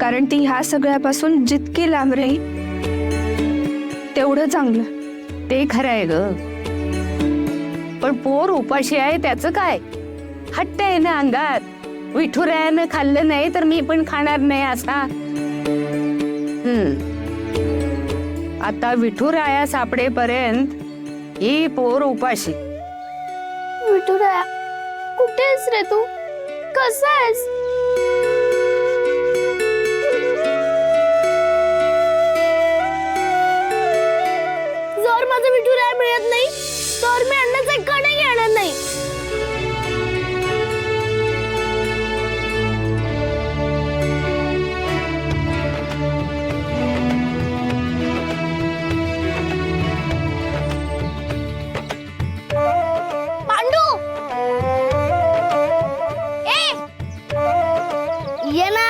कारण ती ह्या सगळ्यापासून जितकी लांब राहील तेवढं चांगलं. ते खरं आहे ग, पण पोर उपाशी आहे त्याचं काय? हट्ट आहे ना अंगात. विठुरायानं खाल्लं नाही तर मी पण खाणार नाही असा. आता विठुराया सापडेपर्यंत ही पोर उपाशी. विठुराया, कुठे आहेस रे तू? कसा आहेस? जर माझा विठुराया मिळत नाही तर मी अन्नाचा एक कणही येणार नाही. पांडू, ये ना,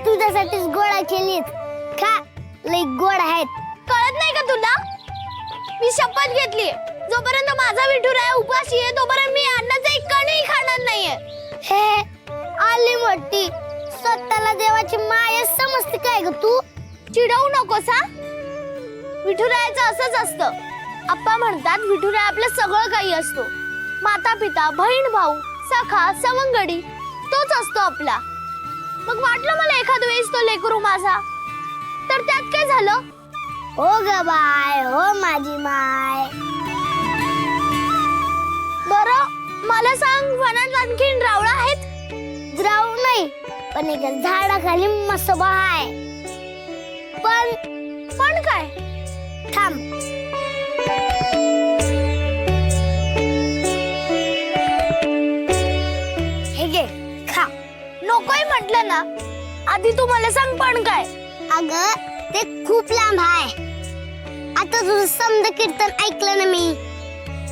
तुझ्यासाठीच गोळा केलीत. खा, लई गोड आहेत. कळत नाही का तुला? मी शपथ घेतली, जोपर्यंत माझा विठुराया उपाशी आहे तोपर्यंत मी अन्नाचा एक कणही खाणार नाहीये. हे आली मोठी, स्वतःला देवाची माया समजते काय ग तू? चिडवू नकोस हा. विठुरायाचं असंच असतं. आप्पा म्हणतात विठुराया आपलं सगळं काही असतो. माता पिता, बहीण भाऊ, सखा, सवंगडी तोच असतो आपला. मग वाटलं मला एखाद वेळेस तो लेकरू माझा, तर त्यात काय झालं? हो ग बाय, हो माझी माय. बरं मला सांग, वनात आणखीन रावळा आहेत? रावळ नाही, पण एका झाडाखाली मसोबा आहे. पण काय? थांब. हे घे, खा. नकोय म्हटलं ना. आधी तू मला सांग, पण काय? अगं ते खूप लांब आहे. आता तुझं समद कीर्तन ऐकलं ना मी.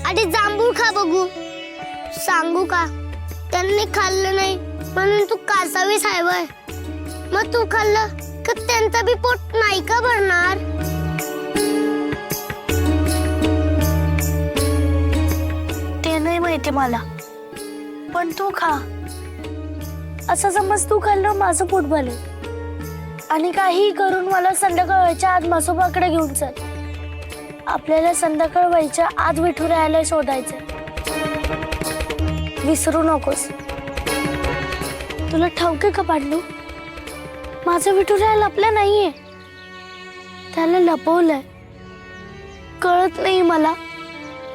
आधी जांभूळ खा बघू. सांगू का, त्यांनी खाल्लं नाही म्हणून तू कासावीस आहे वय. मग तू खाल्लं का त्यांचं बी पोट नाही का भरणार? ते नाही माहिती मला, पण तू खा. असं समज तू खाल्लं माझं पोट भरलं आणि काही करून मला संध्याकाळ व्हायच्या आत मसोबाकडे घेऊन चल. आपल्याला संध्याकाळ व्हायच्या आत विठुरायाला शोधायचं. विसरू नकोस. तुला ठाऊक आहे का पांडू, माझं विठुराया लपलं नाहीये, त्याला लपवलंय. कळत नाही मला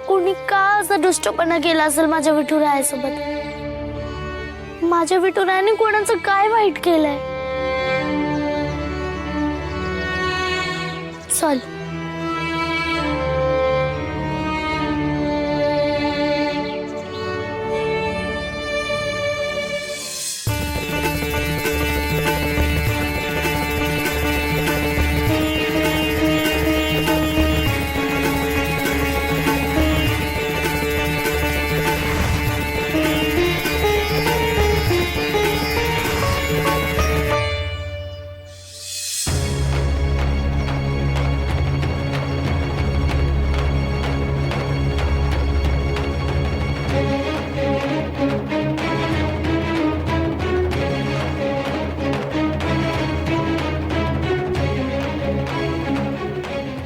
कोणी का असा दुष्टपणा केला असेल माझ्या विठुरायासोबत. माझ्या विठुरायाने कोणाचं काय वाईट केलंय? चल.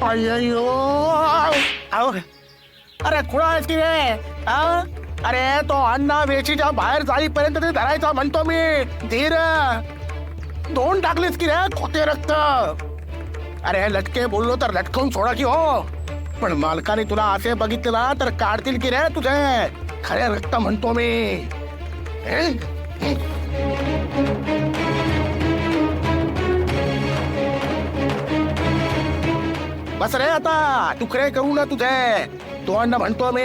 अय्यो, अहो, अरे कुणा आहेस की रे? अरे तो अण्णा वेशीच्या बाहेर जाईपर्यंत ते धरायचा म्हणतो मी. धीर दोन टाकलीस की रे खोटे रक्त. अरे लटके बोललो तर लटकवून सोडा की हो, पण मालकाने तुला असे बघितलं तर काढतील की रे तुझे खरे रक्त म्हणतो मी. बस रे आता, तुकडे करू ना तुझे तोंड म्हणतो मी.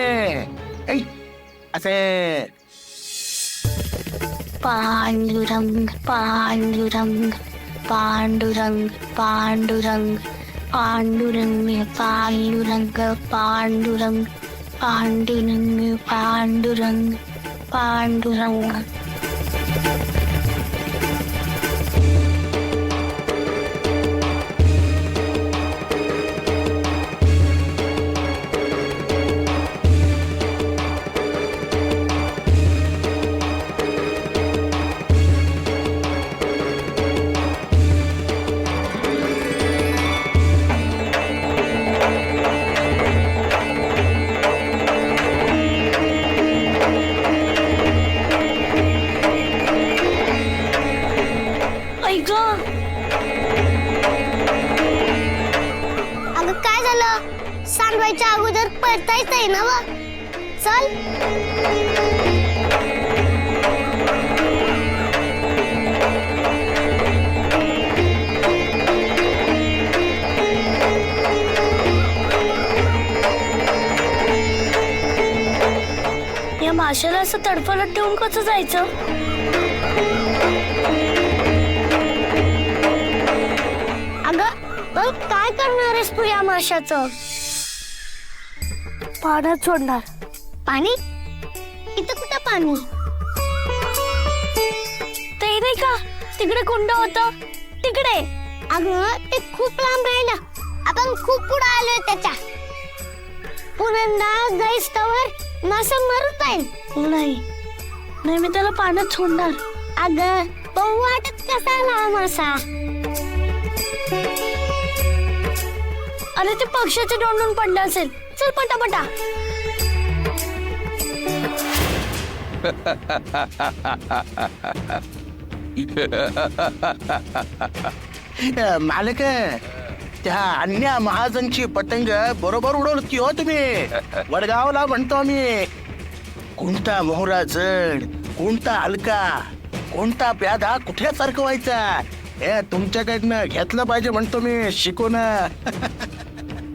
असे पांडुरंग पांडुरंग पांडुरंग पांडुरंग पांडुरंग पांडुरंग पांडुरंग पांडुरंग पांडुरंग पांडुरंग. अगं काय झालं? सांडवायच्या अगोदर पळतायच आहे ना मग. चल. या माशाला असं तडफडत ठेवून कसं जायचं? अगं पण काय करणार आहेस तू या माशाचं? पाण्यात सोडणार. पाणी? इथं कुठं पाणी? ते नाही का तिकडे कुंड होतं तिकडे. अगं ते खूप लांब आहे ना. आपण खूप पुढे आलोय त्याच्या. पुन्हा जाईस तवर मासा मरत आहे. नाही नाही मी त्याला पाण्यात सोडणार. अगं पण वाटत कसा आला मासा? अरे ते पक्षाचे डोंडून पडलं असेल. चल पटापटा. मालक, त्या अन्या महाजनची पतंग बरोबर उडवली हो तुम्ही. वडगावला म्हणतो मी. कोणता मोहरा जड, कोणता हलका, कोणता प्यादा कुठे सरकवायचा हे तुमच्याकडनं घेतलं पाहिजे म्हणतो मी शिकून.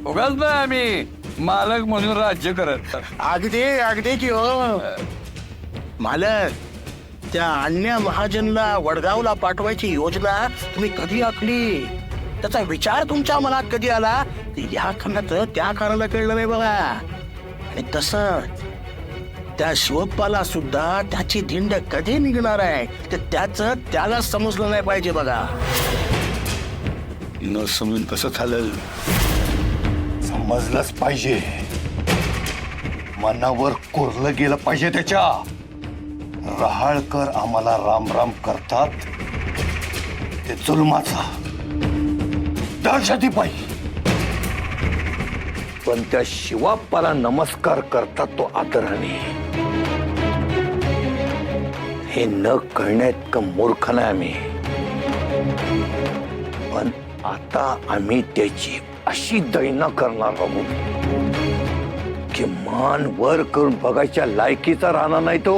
उगाच नाही आम्ही मालक म्हणून राज्य करत. अगदी अगदी की हो मालक. त्या अन्य महाजनला वडगावला पाठवायची योजना तुम्ही कधी आखली? त्याचा विचार तुमच्या मनात कधी आला? या खंडात त्या काराला कळलं नाही बघा. आणि तसं त्या शिवप्पाला सुद्धा त्याची धिंड कधी निघणार आहे ते त्याला समजलं नाही पाहिजे बघा. न समजून कसं चालेल? समजलंच पाहिजे. मनावर कोरलं गेलं पाहिजे त्याच्या. रहाळकर आम्हाला राम राम करतात ते जुलमाचा दहशती पण त्या शिवाप्पाला नमस्कार करतात तो आदराने. हे न कळण्यात मूर्ख नाही आम्ही. पण आता आम्ही त्याची अशी दैना करणार आहोत की मान वर करून बघायच्या लायकीचा राहणार नाही तो.